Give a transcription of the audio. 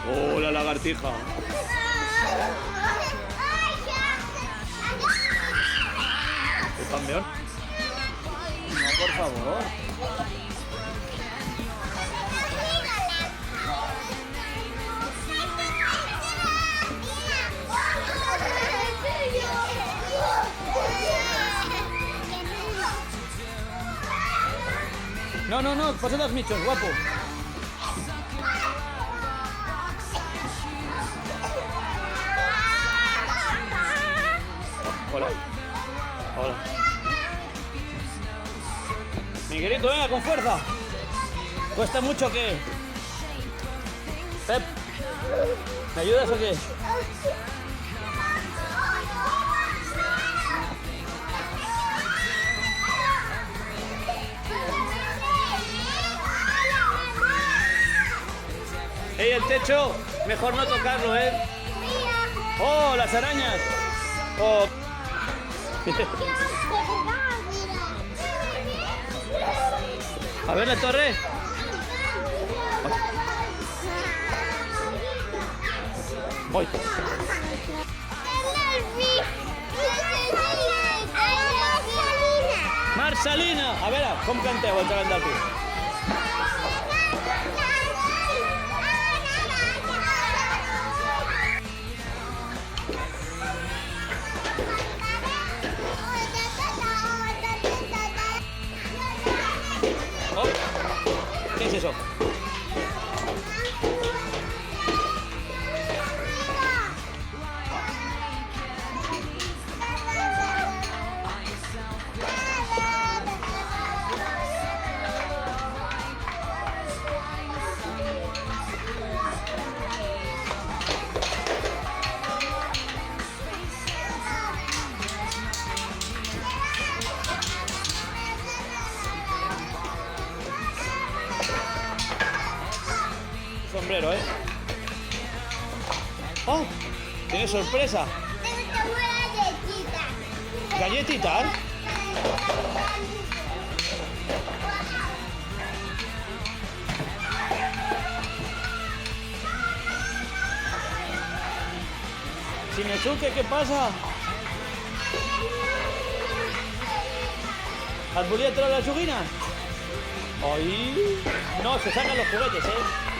Oh, la lagartija. ¿Qué campeón? No, por favor. No, no, no, pasa las michos, guapo. Hola. Hola. Miguelito, venga, con fuerza. Cuesta mucho que... Pep, ¿me ayudas o qué? ¡Ey, el techo! Mejor no tocarlo, ¿eh? ¡Oh, las arañas! ¡Oh! A ver la torre. Voy. Marcelina! A veure, com canteu el gegant del pi? Oh, ¿qué es eso? Sombrero, ¿eh? ¡Oh! ¡Tiene sorpresa! ¿Galletitas? Shinesuke, ¿qué pasa? ¿Has volia treure les joguines? Oi? No, se sacan los juguetes, ¿eh?